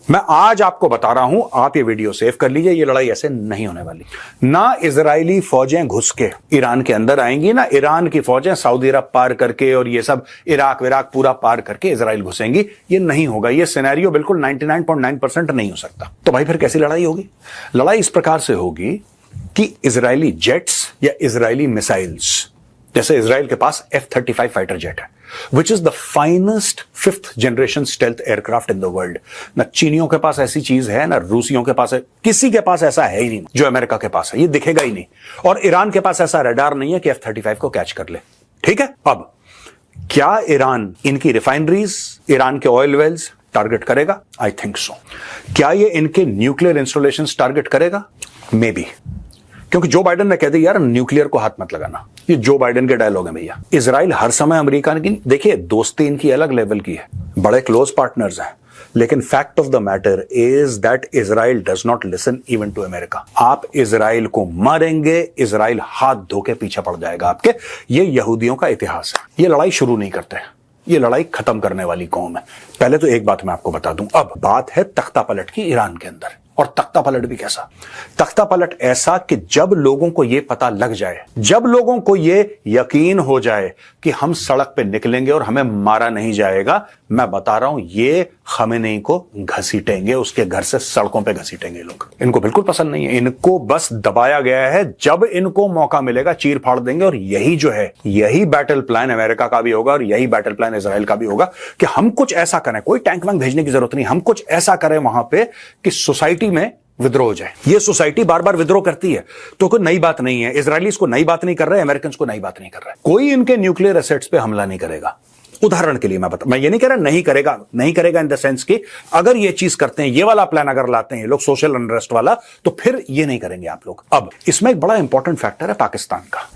मैं आज आपको बता रहा हूं, आप ये वीडियो सेव कर लीजिए, ये लड़ाई ऐसे नहीं होने वाली। ना इजरायली फौजें घुस के ईरान के अंदर आएंगी, ना ईरान की फौजें सऊदी अरब पार करके और ये सब इराक विराक पूरा पार करके इजराइल घुसेंगी। ये नहीं होगा, ये सिनेरियो बिल्कुल 99.9% नहीं हो सकता। तो भाई फिर कैसी लड़ाई होगी? लड़ाई इस प्रकार से होगी कि इजरायली जेट्स या इजरायली मिसाइल्स, जैसे इजराइल के पास F-35 फाइटर जेट है, which is the finest 5th generation stealth aircraft in the world। ना चीनियों के पास ऐसी चीज है, ना रूसियों के पास है, किसी के पास ऐसा है ही नहीं जो अमेरिका के पास है, ये दिखेगा ही नहीं। और ईरान के पास ऐसा रडार नहीं है कि F-35 को कैच कर ले। ठीक है, अब क्या ईरान इनकी रिफाइनरीज, ईरान के ऑयल वेल्स टारगेट करेगा? I think so. क्या ये इनके न्यूक्लियर इंस्टॉलेशंस टारगेट करेगा? मे बी, क्योंकि जो बाइडेन ने कह दिया यार न्यूक्लियर को हाथ मत लगाना, ये जो बाइडेन के डायलॉग है भैया। इजराइल हर समय अमेरिका की, देखिए दोस्ती इनकी अलग लेवल की है, बड़े क्लोज पार्टनर्स हैं, लेकिन fact of the matter is that Israel does not listen even to America. आप इजराइल को मारेंगे, इजराइल हाथ धो के पीछे पड़ जाएगा आपके। ये यहूदियों का इतिहास है, ये लड़ाई शुरू नहीं करते हैं, ये लड़ाई खत्म करने वाली कौम है। पहले तो एक बात मैं आपको बता दूं, अब बात है तख्ता पलट की ईरान के अंदर। और तख्ता पलट भी कैसा? तख्ता पलट ऐसा कि जब लोगों को यह पता लग जाए, जब लोगों को यह यकीन हो जाए कि हम सड़क पे निकलेंगे और हमें मारा नहीं जाएगा, मैं बता रहा हूं ये खमेनी को घसीटेंगे, उसके घर से सड़कों पे घसीटेंगे लोग। इनको बिल्कुल पसंद नहीं है, इनको बस दबाया गया है, जब इनको मौका मिलेगा चीर फाड़ देंगे। और यही जो है, यही बैटल प्लान अमेरिका का भी होगा और यही बैटल प्लान इजराइल का भी होगा कि हम कुछ ऐसा करें, कोई टैंक वैंक भेजने की जरूरत नहीं, हम कुछ ऐसा करें वहां पे कि सोसाइटी में विद्रोह हो जाए। ये सोसाइटी बार बार विद्रोह करती है, तो कोई नई बात नहीं है। इजरायलीज को नई बात नहीं कर रहे, अमेरिकन को नई बात नहीं कर रहे। कोई इनके न्यूक्लियर एसेट्स पे हमला नहीं करेगा। उदाहरण के लिए मैं ये नहीं कह रहा नहीं करेगा इन द सेंस कि अगर ये चीज करते हैं, ये वाला प्लान अगर लाते हैं ये लोग, सोशल अनरेस्ट वाला, तो फिर ये नहीं करेंगे आप लोग। अब इसमें एक बड़ा इंपॉर्टेंट फैक्टर है पाकिस्तान का।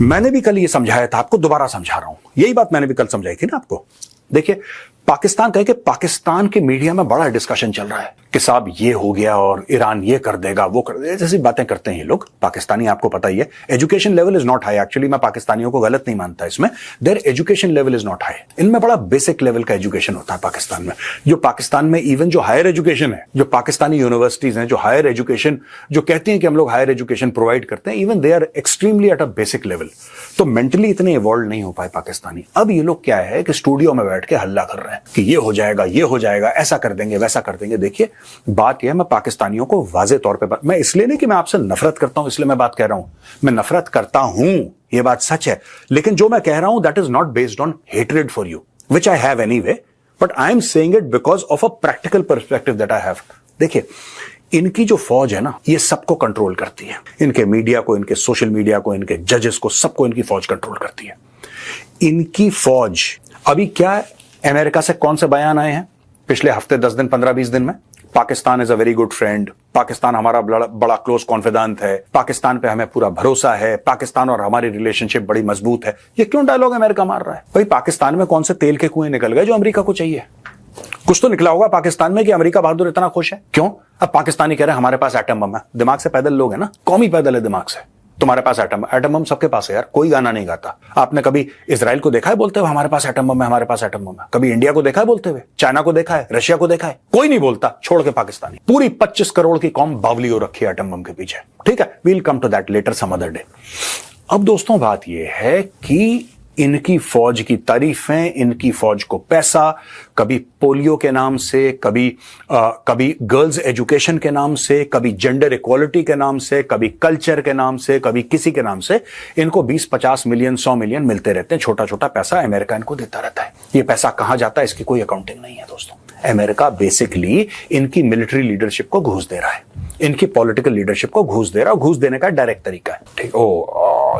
मैंने भी कल ये समझाया था आपको, दोबारा समझा रहा हूं, यही बात मैंने भी कल समझाई थी ना आपको। देखिए पाकिस्तान कहे कि पाकिस्तान के मीडिया में बड़ा डिस्कशन चल रहा है कि साहब ये हो गया और ईरान ये कर देगा, वो कर देगा, जैसी बातें करते हैं ये लोग पाकिस्तानी। आपको पता ही है education level is not high. Actually मैं पाकिस्तानियों को गलत नहीं मानता इसमें, there education level is not high. इनमें बड़ा बेसिक लेवल का एजुकेशन होता है पाकिस्तान में। जो पाकिस्तान में इवन जो हायर एजुकेशन है, जो पाकिस्तानी यूनिवर्सिटीज हैं, जो हायर एजुकेशन जो कहती हैं कि हम लोग हायर एजुकेशन प्रोवाइड करते हैं, even they are extremely at a basic level. तो मेंटली इतने इवॉल्व नहीं हो पाए पाकिस्तानी। अब ये लोग क्या है कि स्टूडियो में बैठ के हल्ला कर रहे हैं कि ये हो जाएगा, ऐसा कर देंगे, वैसा कर देंगे। देखिए बात यह है, मैं पाकिस्तानियों को वाजे तौर पे, मैं इसलिए नहीं कि मैं आपसे नफरत करता हूं इसलिए मैं बात कह रहा हूं, मैं नफरत करता हूं, ये बात सच है, लेकिन जो मैं कह रहा हूं that is not based on hatred for you, which I have anyway, but I am saying it because of a practical perspective that I have. देखिए इनकी जो फौज है ना, ये सबको कंट्रोल करती है, इनके मीडिया को, इनके सोशल मीडिया को, इनके जजेस को, सबको इनकी फौज कंट्रोल करती है। इनकी फौज अभी क्या, अमेरिका से कौन से बयान आए हैं पिछले हफ्ते, 10 दिन, 15-20 दिन में? Pakistan is a very good friend, Pakistan हमारा बड़ा क्लोज कॉन्फिडेंट है, पाकिस्तान पे हमें पूरा भरोसा है, पाकिस्तान और हमारी रिलेशनशिप बड़ी मजबूत है। ये क्यों डायलॉग अमेरिका मार रहा है? भाई पाकिस्तान में कौन से तेल के कुएं निकल गए जो अमेरिका को चाहिए? कुछ तो निकला होगा पाकिस्तान में कि अमेरिका बहादुर इतना खुश है। क्यों? अब पाकिस्तानी कह रहे हैं हमारे पास एटम बम है। दिमाग से पैदल लोग है ना, कौम ही पैदल है दिमाग से। तुम्हारे पास एटम बम सबके पास है यार, कोई गाना नहीं गाता। आपने कभी इजराइल को देखा है बोलते हुए हमारे पास एटम बम है, हमारे पास एटम बम है? कभी इंडिया को देखा है बोलते हुए? चाइना को देखा है? रशिया को देखा है? कोई नहीं बोलता, छोड़ के पाकिस्तानी। पूरी 25 करोड़ की कौम बावली हो रखी है एटम बम के पीछे। ठीक है, we'll come to that later some other day. अब दोस्तों बात यह है कि इनकी फौज की तारीफें, इनकी फौज को पैसा, कभी पोलियो के नाम से, कभी गर्ल्स एजुकेशन के नाम से, कभी जेंडर इक्वालिटी के नाम से, कभी कल्चर के नाम से, कभी किसी के नाम से, इनको 20-50 मिलियन 100 मिलियन मिलते रहते हैं। छोटा छोटा पैसा अमेरिका इनको देता रहता है। ये पैसा कहां जाता है इसकी कोई अकाउंटिंग नहीं है दोस्तों। अमेरिका बेसिकली इनकी मिलिट्री लीडरशिप को घूस दे रहा है, इनकी पॉलिटिकल लीडरशिप को घूस दे रहा है। घूस देने का डायरेक्ट तरीका है। ठीक,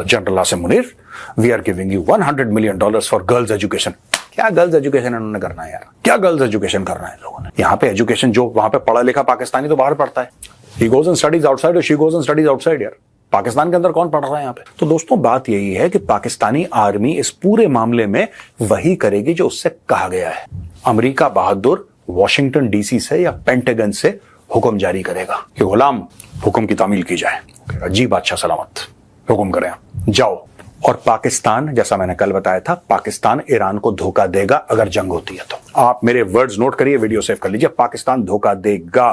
general Asim Munir, we are giving you $100 million for girls education. क्या गर्ल्स एजुकेशन इन्होंने करना है यार? क्या गर्ल्स एजुकेशन करना है लोगों ने? यहाँ पे एजुकेशन, जो वहां पे पढ़ा लिखा पाकिस्तानी तो बाहर पढ़ता है, ही गोज एंड स्टडीज आउटसाइड और she goes and studies outside यार। पाकिस्तान के अंदर कौन पढ़ रहा है यहाँ पे? तो दोस्तों बात यही है कि पाकिस्तानी आर्मी इस पूरे मामले में वही करेगी जो उससे कहा गया है। अमेरिका बहादुर वॉशिंगटन डीसी से या पेंटागन से हुक्म जारी करेगा कि गुलाम हुक्म की तामील की जाए। जी बादशाह सलामत, हुक्म करें, जाओ और पाकिस्तान, जैसा मैंने कल बताया था, पाकिस्तान ईरान को धोखा देगा अगर जंग होती है तो। आप मेरे वर्ड्स नोट करिए, वीडियो सेव कर लीजिए, पाकिस्तान धोखा देगा।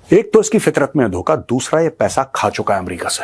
एक तो इसकी फितरत में धोखा, दूसरा ये पैसा खा चुका है अमेरिका से।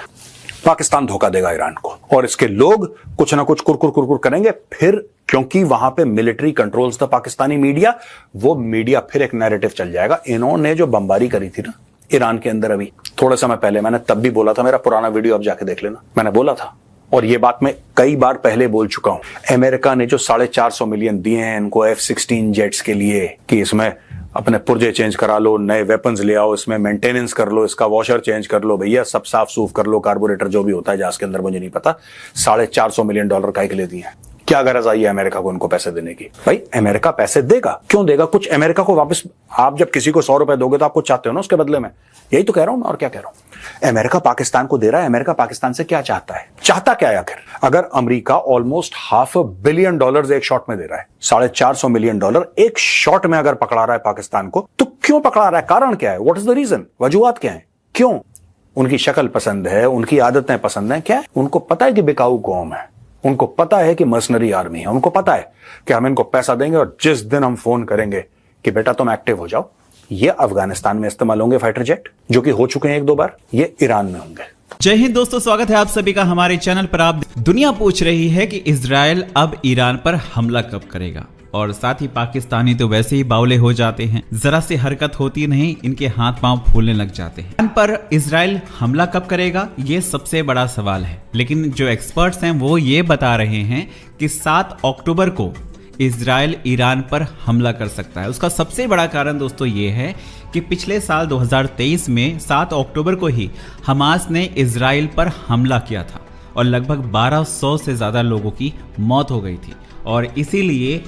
पाकिस्तान धोखा देगा ईरान को और इसके लोग कुछ ना कुछ कुरकुर करेंगे, फिर क्योंकि वहां पे military controls the Pakistani media, वो मीडिया फिर एक नैरेटिव चल जाएगा। इन्होंने जो बमबारी करी थी ना ईरान के अंदर अभी थोड़े समय पहले, मैंने तब भी बोला था, मेरा पुराना वीडियो आप जाके देख लेना, मैंने बोला था और ये बात मैं कई बार पहले बोल चुका हूं। अमेरिका ने जो 450 मिलियन दिए हैं इनको F-16 जेट्स के लिए कि इसमें अपने पुर्जे चेंज करा लो, नए वेपन्स ले आओ, इसमें मेंटेनेंस कर लो, इसका वॉशर चेंज कर लो, भैया सब साफ सूफ कर लो, कार्बोरेटर जो भी होता है जहाज के अंदर, मुझे नहीं पता। $450 मिलियन काहे के लिए दिए हैं? क्या गरज आई है अमेरिका को उनको पैसे देने की? भाई अमेरिका पैसे देगा, क्यों देगा? कुछ अमेरिका को वापस, आप जब किसी को 100 रुपए दोगे तो आप कुछ चाहते हो ना उसके बदले में, यही तो कह रहा हूं मैं, और क्या कह रहा हूं। अमेरिका पाकिस्तान को दे रहा है, अमेरिका पाकिस्तान से क्या चाहता है? चाहता क्या है आखिर? अगर अमेरिका ऑलमोस्ट $500 बिलियन एक शॉट में दे रहा है, $450 मिलियन एक शॉट में अगर पकड़ा रहा है पाकिस्तान को, तो क्यों पकड़ा रहा है? कारण क्या है? What is the reason? वजूहात क्या है? क्यों? उनकी शक्ल पसंद है, उनकी आदतें पसंद है, क्या? उनको पता है कि बिकाऊ कौम है, उनको पता है कि मर्सनरी आर्मी है, उनको पता है कि हम इनको पैसा देंगे और जिस दिन हम फोन करेंगे कि बेटा तुम एक्टिव हो जाओ, ये अफगानिस्तान में इस्तेमाल होंगे फाइटर जेट, जो कि हो चुके हैं 1-2 बार, ये ईरान में होंगे। जय हिंद दोस्तों, स्वागत है आप सभी का हमारे चैनल पर। आप दुनिया पूछ रही है कि इजराइल अब ईरान पर हमला कब करेगा, और साथ ही पाकिस्तानी तो वैसे ही बावले हो जाते हैं, जरा सी हरकत होती नहीं इनके हाथ पांव फूलने लग जाते हैं। ईरान पर इजराइल हमला कब करेगा, ये सबसे बड़ा सवाल है। लेकिन जो एक्सपर्ट्स हैं वो ये बता रहे हैं कि 7 अक्टूबर को इजराइल ईरान पर हमला कर सकता है। उसका सबसे बड़ा कारण दोस्तों ये है कि पिछले साल 2023 में 7 अक्टूबर को ही हमास ने इजराइल पर हमला किया था और लगभग 1200 से ज़्यादा लोगों की मौत हो गई थी। और इसीलिए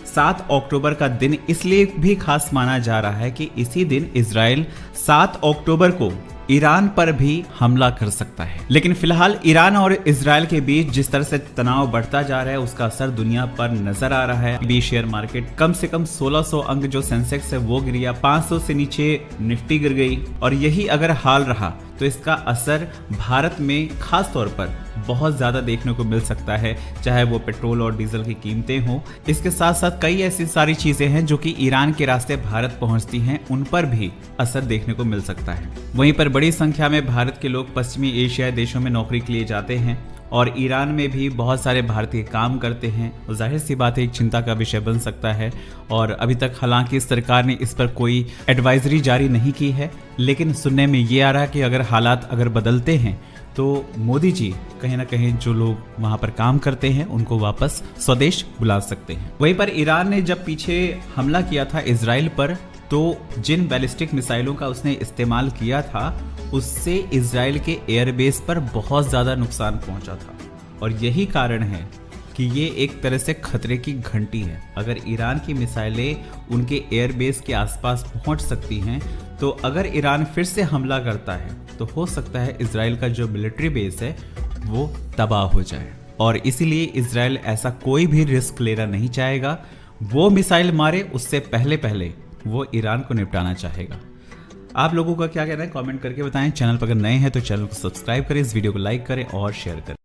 7 अक्टूबर का दिन इसलिए भी खास माना जा रहा है कि इसी दिन इजराइल 7 अक्टूबर को ईरान पर भी हमला कर सकता है। लेकिन फिलहाल ईरान और इजराइल के बीच जिस तरह से तनाव बढ़ता जा रहा है उसका असर दुनिया पर नजर आ रहा है। अभी शेयर मार्केट कम से कम 1600 अंक जो सेंसेक्स है वो गिर गया, 500 से नीचे निफ्टी गिर गई, और यही अगर हाल रहा तो इसका असर भारत में खास तौर पर बहुत ज़्यादा देखने को मिल सकता है, चाहे वो पेट्रोल और डीजल की कीमतें हों। इसके साथ साथ कई ऐसी सारी चीज़ें हैं जो कि ईरान के रास्ते भारत पहुंचती हैं, उन पर भी असर देखने को मिल सकता है। वहीं पर बड़ी संख्या में भारत के लोग पश्चिमी एशियाई देशों में नौकरी के लिए जाते हैं और ईरान में भी बहुत सारे भारतीय काम करते हैं। जाहिर सी बात है एक चिंता का विषय बन सकता है, और अभी तक हालांकि सरकार ने इस पर कोई एडवाइजरी जारी नहीं की है, लेकिन सुनने में ये आ रहा है कि अगर हालात अगर बदलते हैं तो मोदी जी कहीं ना कहीं जो लोग वहां पर काम करते हैं उनको वापस स्वदेश बुला सकते हैं। वहीं पर ईरान ने जब पीछे हमला किया था इजराइल पर, तो जिन बैलिस्टिक मिसाइलों का उसने इस्तेमाल किया था उससे इजराइल के एयरबेस पर बहुत ज़्यादा नुकसान पहुंचा था। और यही कारण है कि ये एक तरह से खतरे की घंटी है। अगर ईरान की मिसाइलें उनके एयरबेस के आसपास पहुंच सकती हैं, तो अगर ईरान फिर से हमला करता है तो हो सकता है इजराइल का जो मिलिट्री बेस है वो तबाह हो जाए। और इसीलिए इजराइल ऐसा कोई भी रिस्क लेना नहीं चाहेगा। वो मिसाइल मारे उससे पहले वो ईरान को निपटाना चाहेगा। आप लोगों का क्या कहना है कमेंट करके बताएं। चैनल पर अगर नए हैं तो चैनल को सब्सक्राइब करें, इस वीडियो को लाइक करें और शेयर करें।